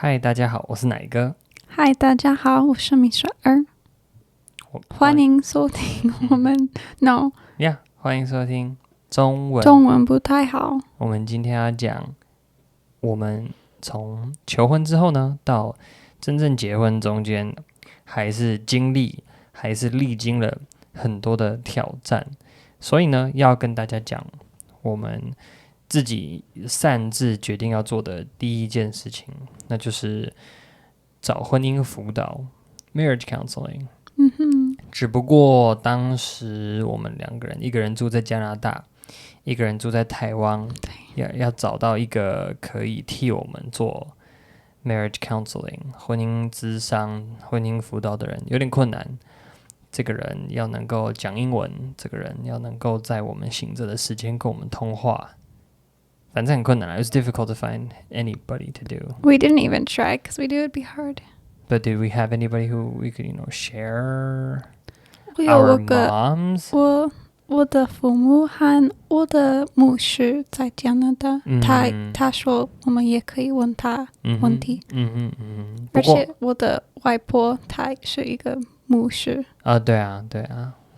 嗨，大家好，我是奶哥。嗨，大家好，我是米雪儿。欢迎收听我们欢迎收听中文不太好。我们今天要讲我们从求婚之后呢，到真正结婚中间，还是历经了很多的挑战，所以呢，要跟大家讲我们自己擅自决定要做的第一件事情，那就是找婚姻辅导 （marriage counseling）。只不过当时我们两个人，一个人住在加拿大，一个人住在台湾，要找到一个可以替我们做 marriage counseling 婚姻咨商、婚姻辅导的人有点困难。这个人要能够讲英文，这个人要能够在我们醒着的时间跟我们通话，反正很困难啦。It was difficult to find anybody to do. We didn't even try because we knew it'd be hard. But did we have anybody who we could, share our moms? 我的父母和我的牧师在加拿大，他说我们也可以问他问题。而且我的外婆她是一个牧师。对啊，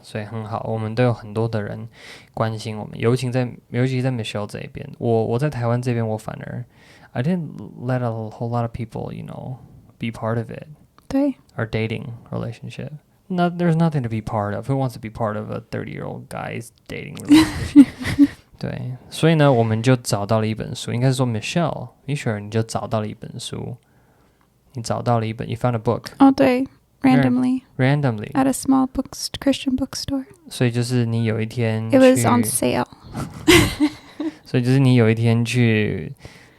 所以很好，我们都有很多的人关心我们，尤其在 Michelle 这一边。我在台湾这边，我反而 I didn't let a whole lot of people, be part of it. 对。Our dating relationship. No, there's nothing to be part of. Who wants to be part of a 30-year-old guy's dating relationship? 对，所以呢，我们就找到了一本书，应该是说 Michelle 你就找到了一本书，你找到了一本 You found a book. 对。Randomly at a small Christian bookstore. 所以就是你有一天 It was on sale. 所以就是你有一天去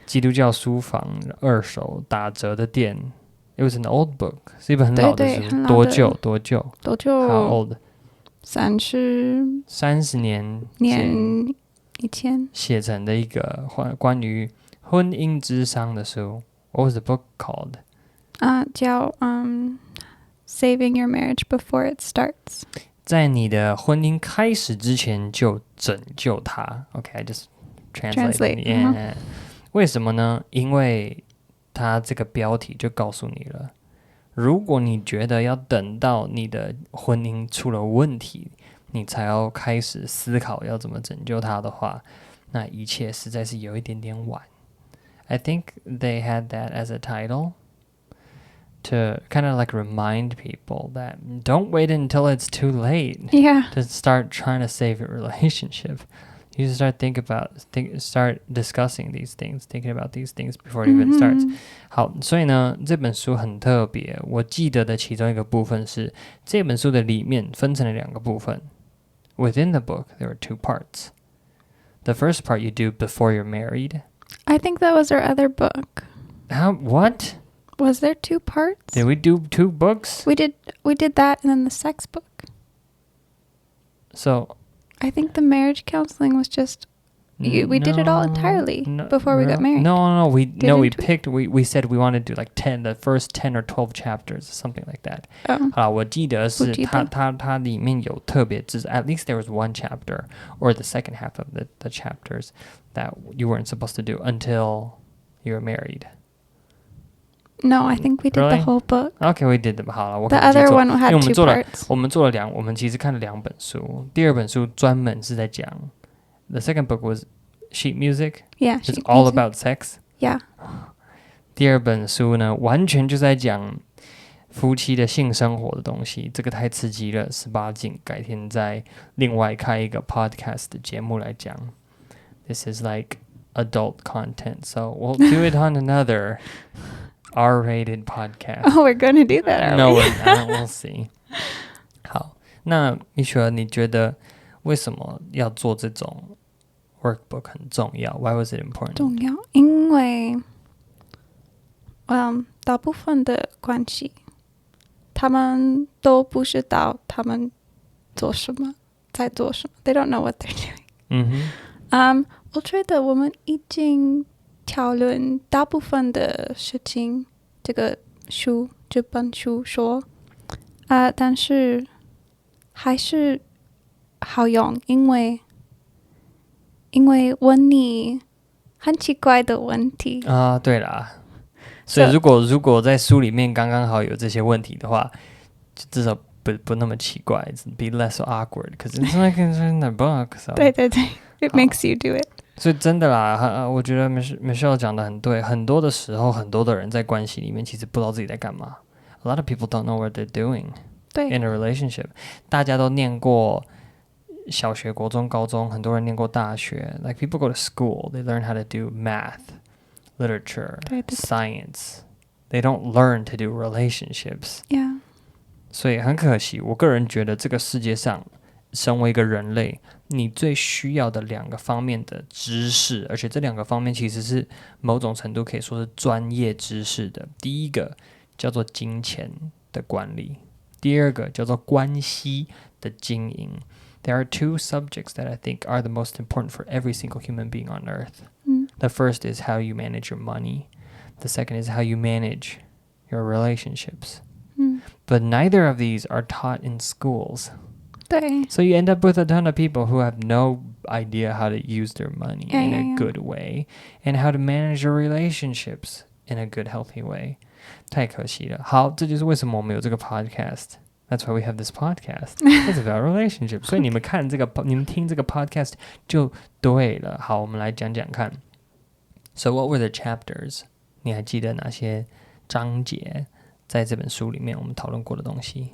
基督教书房二手打折的店。It was an old book. 是一本很老的书。对，多久 How old? 30年以前写成的一个关于婚姻諮商的书。What was the book called? 叫Saving your marriage before it starts. 在你的婚姻开始之前就拯救它。Okay, I just translate. Yeah. 为什么呢？因为它这个标题就告诉你了，如果你觉得要等到你的婚姻出了问题，你才要开始思考要怎么拯救它的话，那一切实在是有一点点晚。I think they had that as a title.To kind of like remind people that don't wait until it's too late to start trying to save your relationship. You just start discussing these things, thinking about these things before it even starts. 好，所以呢，这本书很特别。我记得的其中一个部分是，这本书的里面分成了两个部分。Within the book, there are two parts. The first part you do before you're married. I think that was our other book. What?Was there two parts? Did we do two books? We did that and then the sex book. So I think the marriage counseling was just we did it all entirely before we got married. No. We said we wanted to do like the first 10 or 12 chapters, something like that. 好，我记得是它里面有特别at least there was one chapter or the second half of the chapters that you weren't supposed to do until you were married.No, I think we did the whole book. Okay, we did. 好了，我 The other one had two parts. 我们其实看了两本书。第二本书专门是在讲 The second book was sheet music. Yeah, It's all about sex. Yeah. 第二本书呢，完全就在讲夫妻的性生活的东西。这个太刺激了，18禁，改天再另外开一个 podcast 的节目来讲。This is like adult content, so we'll do it on another R-rated podcast. Oh, we're going to do that, are No, we? we're not. We'll see. 好，那Michelle，你觉得为什么要做这种 workbook 很重要？ Why was it important? 重要，因为大部分的关系，他们都不知道他们在做什么。They don't know what they're doing. 我觉得我们已经讨论大部分的事情，这本书说，但是还是好用，因为问你很奇怪的问题。对啦，所以如果在书里面刚刚好有这些问题的话，就至少不那么奇怪 ，be less awkward because it's like in the book. So 对对对 ，it makes you do it. 所以真的啦，我觉得 Michelle 讲的很对，很多的时候，很多的人在关系里面其实不知道自己在干嘛。A lot of people don't know what they're doing 对 in a relationship. 大家都念过小学、国中、高中，很多人念过大学。Like people go to school, they learn how to do math, literature, 对 science. They don't learn to do relationships. Yeah. 所以很可惜，我个人觉得这个世界上，身为一个人类，你最需要的2个方面的知识，而且这2个方面其实是某种程度可以说是专业知识的。第一个叫做金钱的管理，第二个叫做关系的经营。There are 2 subjects that I think are the most important for every single human being on earth. The first is how you manage your money. The second is how you manage your relationships. But neither of these are taught in schools. 对 So you end up with a ton of people who have no idea how to use their money in a good way and how to manage your relationships in a good, healthy way. 太可惜了。好，这就是为什么我们有这个 podcast。That's why we have this podcast. It's about relationships. 所以你们听这个 podcast 就对了。好，我们来讲讲看。So what were the chapters? 你还记得哪些章节在这本书里面我们讨论过的东西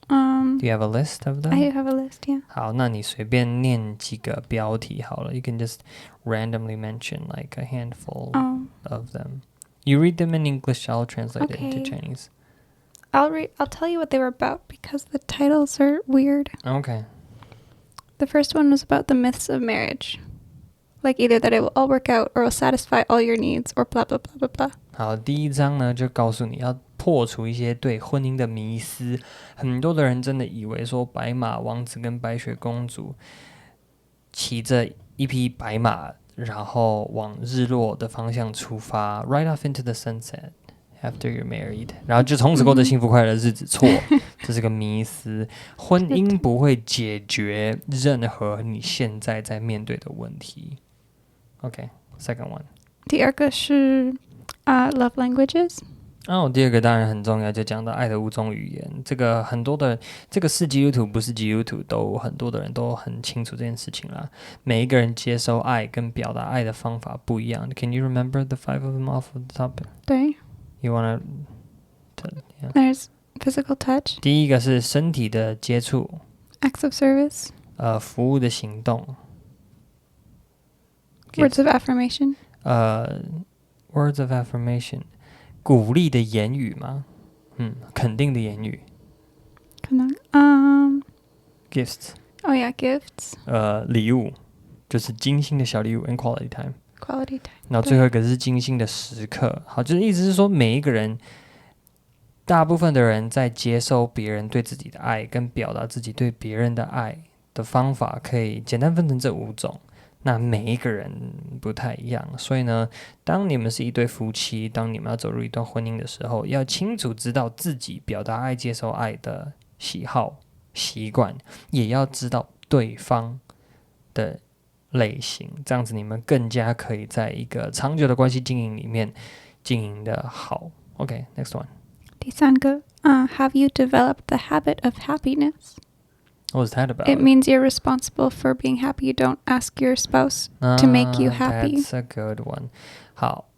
？Do you have a list of them? I have a list, yeah. 好，那你随便念几个标题好了。You can just randomly mention like a handful of them. You read them in English, I'll translate it into Chinese. I'll tell you what they were about because the titles are weird. Okay. The first one was about the myths of marriage. Like either that it will all work out or will satisfy all your needs or blah, blah, blah, blah, blah. 好，第一章呢就告诉你要破除一些对婚姻的迷思。很多的人真的以为说白马王子跟白雪公主骑着一匹白马，然后往日落的方向出发 right off into the sunset after you're married， 然后就从此过着幸福快乐的日子。错，这是个迷思。婚姻不会解决任何你现在在面对的问题。Okay, second one. 第二个是love languages. 第二个当然很重要，就讲到爱的5种语言。这个很多的，这个是基督徒不是基督徒都很多的人都很清楚这件事情啦。每一个人接收爱跟表达爱的方法不一样。Can you remember the 5 of them off the top? 对 You wanna? Yeah. There's physical touch. 第一个是身体的接触。Acts of service. 服务的行动。Words of affirmation. Words of affirmation. 鼓励的言语吗？肯定的言语。可能Gifts. Oh yeah, gifts. 礼物，就是精心的小礼物 and quality time. Quality time. 然后最后一个是精心的时刻。好，就是意思是说，每一个人，大部分的人在接受别人对自己的爱跟表达自己对别人的爱的方法，可以简单分成这5种。那每一个人不太一样，所以呢，当你们是一对夫妻，当你们要走入一段婚姻的时候，要清楚知道自己表达爱、接受爱的喜好、习惯，也要知道对方的类型，这样子你们更加可以在一个长久的关系经营里面经营的好。Okay, next one. 第三个have you developed the habit of happiness? What was that about? It means you're responsible for being happy. You don't ask your spouse to make you happy. That's a good one. 好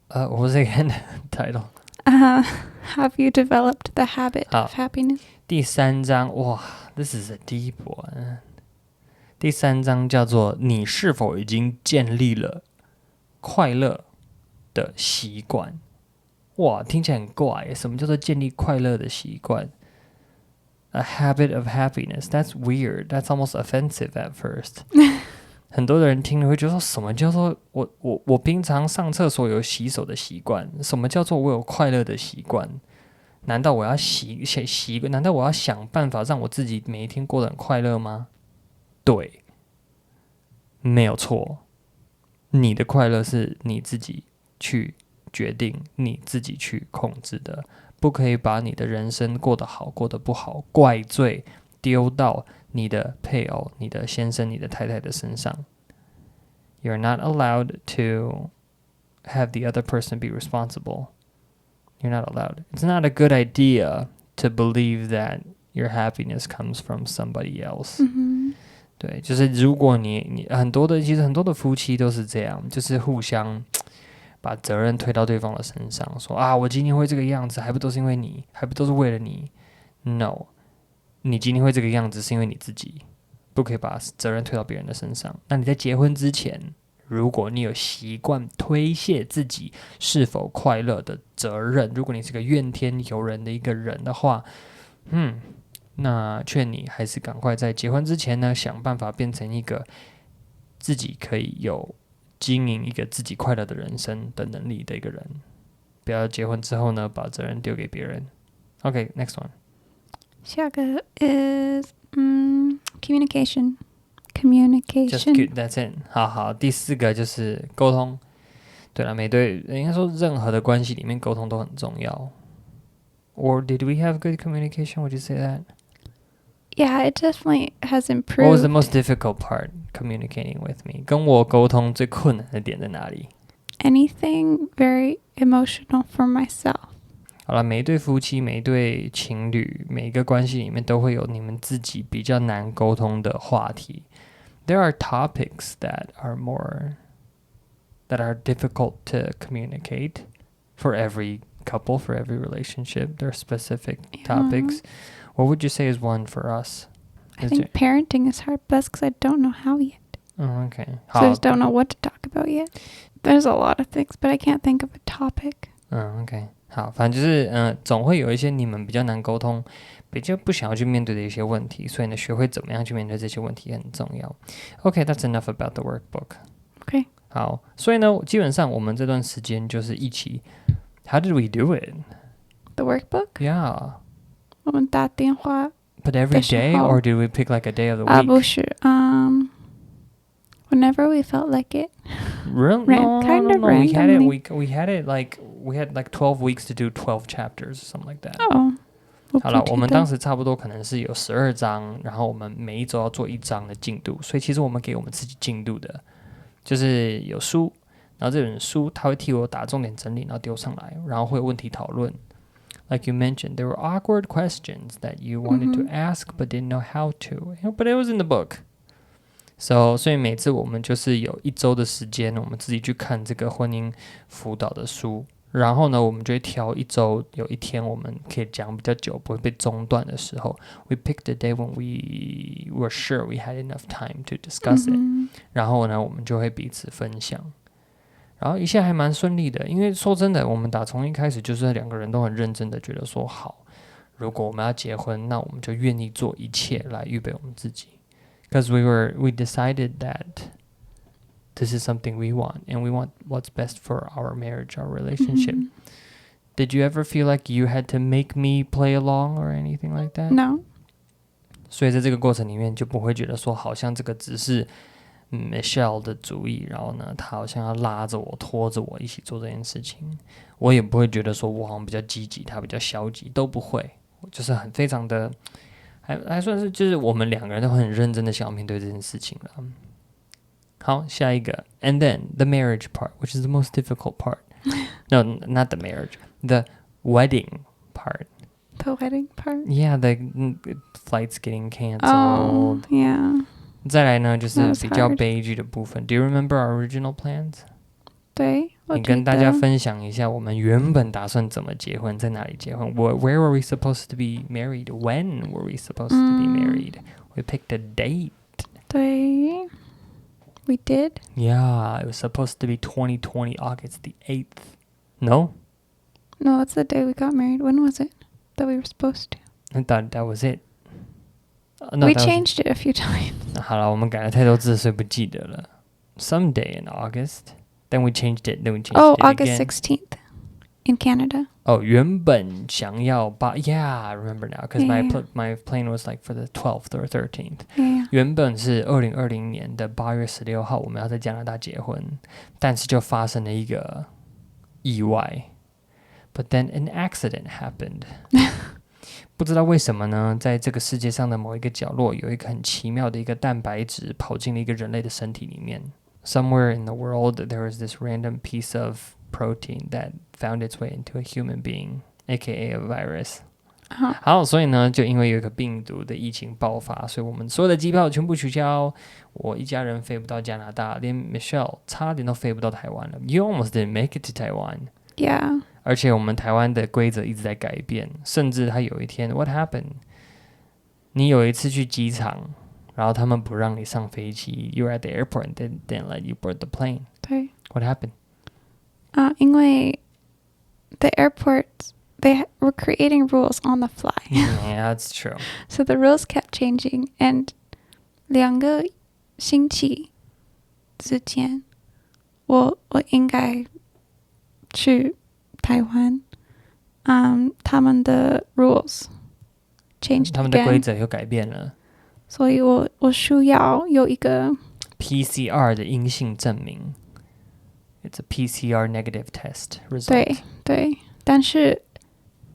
，what was it again? Title? Have you developed the habit of happiness? 第3章，哇 ，This is a deep one. 第3章叫做你是否已经建立了快乐的习惯？哇，听起来很怪耶，什么叫做建立快乐的习惯？A habit of happiness. That's weird. That's almost offensive at first. 很多的人听了会觉得说，什么叫做我平常上厕所有洗手的习惯？什么叫做我有快乐的习惯？难道我要难道我要想办法让我自己每一天过得很快乐吗？对，没有错。你的快乐是你自己去决定，你自己去控制的。不可以把你的人生过得好过得不好怪罪丢到你的配偶、你的先生、你的太太的身上。You're not allowed to have the other person be responsible You're not allowed. It's not a good idea to believe that your happiness comes from somebody else. 对，就是如果你其实很多的夫妻都是这样，就是互相把责任推到对方的身上，说啊，我今天会这个样子，还不都是因为你，还不都是为了你 ？No， 你今天会这个样子是因为你自己，不可以把责任推到别人的身上。那你在结婚之前，如果你有习惯推卸自己是否快乐的责任，如果你是个怨天尤人的一个人的话，那劝你还是赶快在结婚之前呢，想办法变成一个自己可以有经营一个自己快乐的人生的能力的一个人，不要结婚之后呢，把责任丢给别人。Okay, next one. 下个 is communication. Just good, that's it. 好，第4个就是沟通。对了，应该说任何的关系里面沟通都很重要。Or did we have good communication? Would you say that? Yeah, it definitely has improved. What was the most difficult part communicating with me? 跟我沟通最困难的点在哪里？ Anything very emotional for myself. 好了，每一对夫妻、每一对情侣、每一个关系里面都会有你们自己比较难沟通的话题。There are topics that are difficult to communicate for every couple, for every relationship. There are specific topics. What would you say is one for us? I think parenting is hard best because I don't know how yet. Okay. So I just don't know what to talk about yet. There's a lot of things, but I can't think of a topic. OK. 好，反正就是总会有一些你们比较难沟通，比较不想要去面对的一些问题，所以呢，学会怎么样去面对这些问题很重要。OK, that's enough about the workbook. OK. 好，所以呢，基本上我们这段时间就是一起。How did we do it? The workbook? Yeah. 我们打电话 But every day, or did we pick like a day of the week? 不是whenever we felt like it. Really? No. Randomly. We had it like we had like 12 weeks to do 12 chapters or something like that. 好了，我们当时差不多可能是有12章，然后我们每一周要做1章的进度，所以其实我们给我们自己进度的，就是有书，然后这本书它会替我打重点整理，然后丢上来，然后会有问题讨论。Like you mentioned, there were awkward questions that you wanted to ask but didn't know how to. But it was in the book. 所以每次我们就是有1周的时间，我们自己去看这个婚姻辅导的书，然后呢，我们就会挑1周有1天我们可以讲比较久，不会被中断的时候。We picked a day when we were sure we had enough time to discuss it. 然后呢，我们就会彼此分享。然后一切还蛮顺利的，因为说真的，我们打从一开始就是2个人都很认真的觉得说，好，如果我们要结婚，那我们就愿意做一切来预备我们自己。Because we decided that this is something we want, and we want what's best for our marriage, our relationship. Did you ever feel like you had to make me play along or anything like that? No. 所以在这个过程里面就不会觉得说，好像这个只是Michelle 的主意，然后呢，他好像要拉着我、拖着我一起做这件事情。我也不会觉得说我好像比较积极，他比较消极，都不会。我就是非常的，还算是就是我们2个人都很认真的想要面对这件事情了。好，下一个 ，and then the marriage part, which is the most difficult part. No, not the marriage, the wedding part. The wedding part? Yeah, the flights getting canceled. Oh, yeah.再来呢，就是比较悲剧的部分。Do you remember our original plans? 对，你跟大家分享一下我们原本打算怎么结婚，在哪里结婚。Where were we supposed to be married? When were we supposed to be married? We picked a date. 对 We did? Yeah, it was supposed to be 2020, August the 8th. No? No, that's the day we got married. When was it that we were supposed to? I thought that was it. No, we changed it a few times. 好了，我们改了太多字，所以不记得了。Some day in August, then we changed it, then we changed it August again. 16th in Canada. 原本想要Yeah, I remember now, because my plane was like for the 12th or 13th. Yeah. 原本是2020年的8月16号，我们要在加拿大结婚，但是就发生了一个意外。But then an accident happened. 不知道为什么呢，在这个世界上的某一个角落，有一个很奇妙的一个蛋白质跑进了一个人类的身体里面。Somewhere in the world, there was this random piece of protein that found its way into a human being, aka a virus. 好，所以呢，就因为有一个病毒的疫情爆发，所以我们所有的机票全部取消。我一家人飞不到加拿大，连 Michelle 差点都飞不到台湾了。You almost didn't make it to Taiwan. Yeah. 而且我们台湾的规则一直在改变，甚至他有一天 ，What happened？ 你有一次去机场，然后他们不让你上飞机 ，You were at the airport and they didn't let you board the plane. 对。What happened? 因为 the airports.They were creating rules on the fly. Yeah, that's true. So the rules kept changing. And 2个星期之前，我应该去台湾。他们的 rules changed again. 他们的规则又改变了。所以我需要有一个 PCR 的阴性证明。It's a PCR negative test result. 对对，但是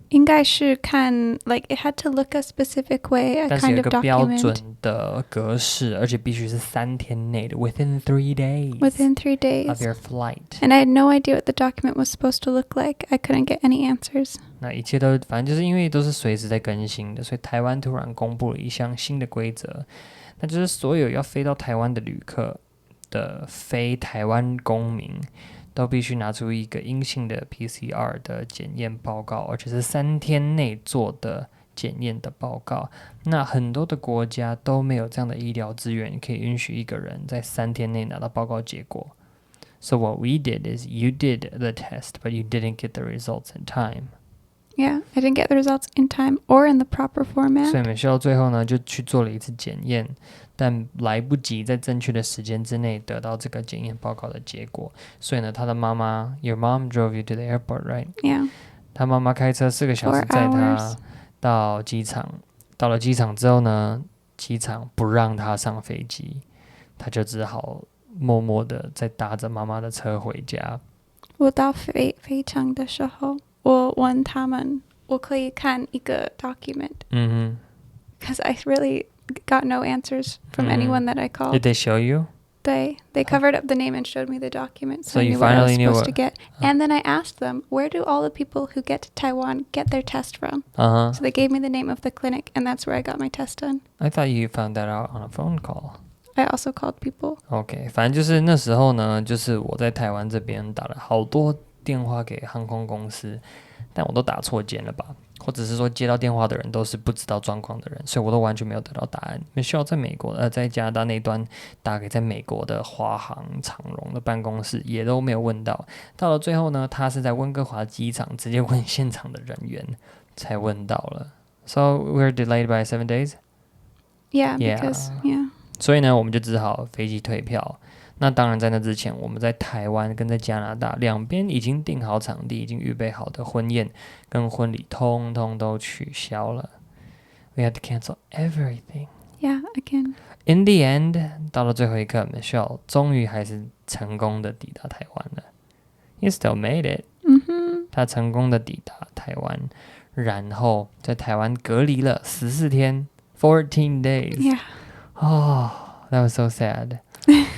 应该是看 like it had to look a specific way, a 但是 kind 有一 of 个标 document. 准的格式，而且必须是3天内的 within 3 days. Within 3 days. Of your flight. And I had no idea what the document was supposed to look like. I couldn't get any answers. 那一切都反正就是因为都是随时在更新的，所以台湾突然公布了一项新的规则，那就是所有要飞到台湾的旅客的非台湾公民都必须拿出一个阴性的 PCR 的检验报告，而且是3天内做的检验的报告。那很多的国家都没有这样的医疗资源，可以允许一个人在3天内拿到报告结果。So what we did is you did the test, but you didn't get the results in time. Yeah, I didn't get the results in time or in the proper format. 所以Michelle最后呢就去做了一次检验，但来不及在正确的时间之内得到这个检验报告的结果，所以呢，他的妈妈 ，Your mom drove you to the airport, right? Yeah. 他妈妈开车4个小时载他到机场，到了机场之后呢，机场不让他上飞机，他就只好默默的再搭着妈妈的车回家。我到飞场的时候，我问他们，我可以看一个 document. Because I really got no answers from anyone that I called. Did they show you? They covered up the name and showed me the document, so I you knew what I was finally knew supposed to get. And then I asked them, where do all the people who get to Taiwan get their test from? So they gave me the name of the clinic, and that's where I got my test done. I thought you found that out on a phone call. I also called people. OK， 反正就是那时候呢，就是我在台湾这边打了好多电话给航空公司，但我都打错间了吧，或者是说接到电话的人都是不知道状况的人，所以我都完全没有得到答案。Michelle 在美国在加拿大那端打给在美国的华航、长荣的办公室，也都没有问到。到了最后呢，他是在温哥华机场直接问现场的人员才问到了。So we're delayed by 7 days? Yeah, because, yeah. 所以呢，我们就只好飞机退票。那当然在那之前，我们在台湾跟在加拿大两边已经订好场地，已经预备好的婚宴跟婚礼通通都取消了。We had to cancel everything. Yeah, again. In the end, 到了最后一刻 Michelle 终于还是成功的抵达台湾了。You still made it. 他成功的抵达台湾，然后在台湾隔离了14天 14 days. Yeah. That was so sad.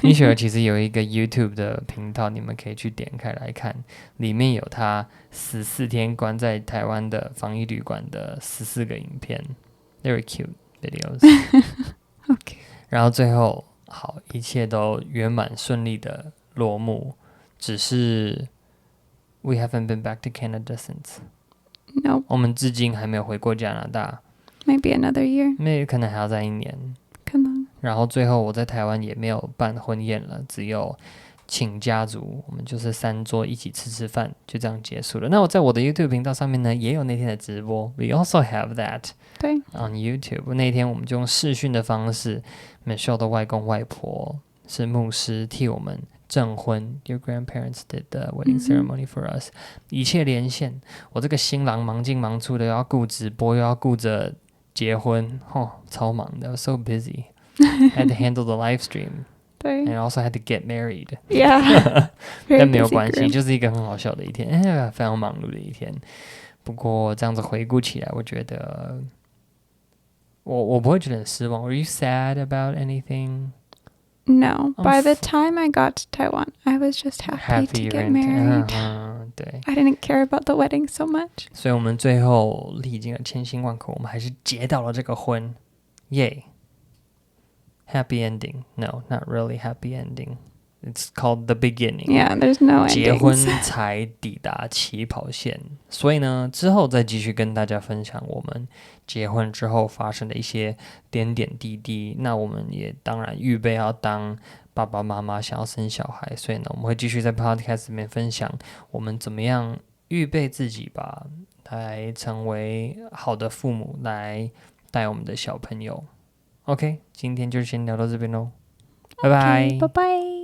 米雪儿其实有一个 YouTube 的频道，你们可以去点开来看，里面有他14天关在台湾的防疫旅馆的14个影片 ，very cute videos. Okay. 然后最后好，一切都圆满顺利的落幕，只是 we haven't been back to Canada since. No. 我们至今还没有回过加拿大。Maybe another year. Maybe 可能还要再1年。可能。然后最后我在台湾也没有办婚宴了，只有请家族，我们就是3桌一起吃饭，就这样结束了。那我在我的 YouTube 频道上面呢，也有那天的直播 ，We also have that 对 on YouTube。那天我们就用视讯的方式 ，Michelle 的外公外婆是牧师替我们证婚 ，Your grandparents did the wedding ceremony for us，一切连线。我这个新郎忙进忙出的，又要顾直播，又要顾着结婚，超忙的 ，I was so busy. I had to handle the live stream. 对 And I also had to get married. Yeah. 但没有关系，就是一个很好笑的一天，非常忙碌的一天。不过这样子回顾起来，我觉得我不会觉得很失望。Were you sad about anything? No, by the time I got to Taiwan, I was just happy to get married. 对 I didn't care about the wedding so much. 所以我们最后历经了千辛万苦，我们还是结到了这个婚，耶、Happy ending. No, not really happy ending. It's called the beginning. Yeah, there's no endings. 结婚才抵达起跑线。所以呢，之后再继续跟大家分享我们结婚之后发生的一些点点滴滴。那我们也当然预备要当爸爸妈妈，想要生小孩，所以呢，我们会继续在 podcast 里面分享我们怎么样预备自己吧，来成为好的父母，来带我们的小朋友。OK， 今天就先聊到这边咯，拜拜，拜拜。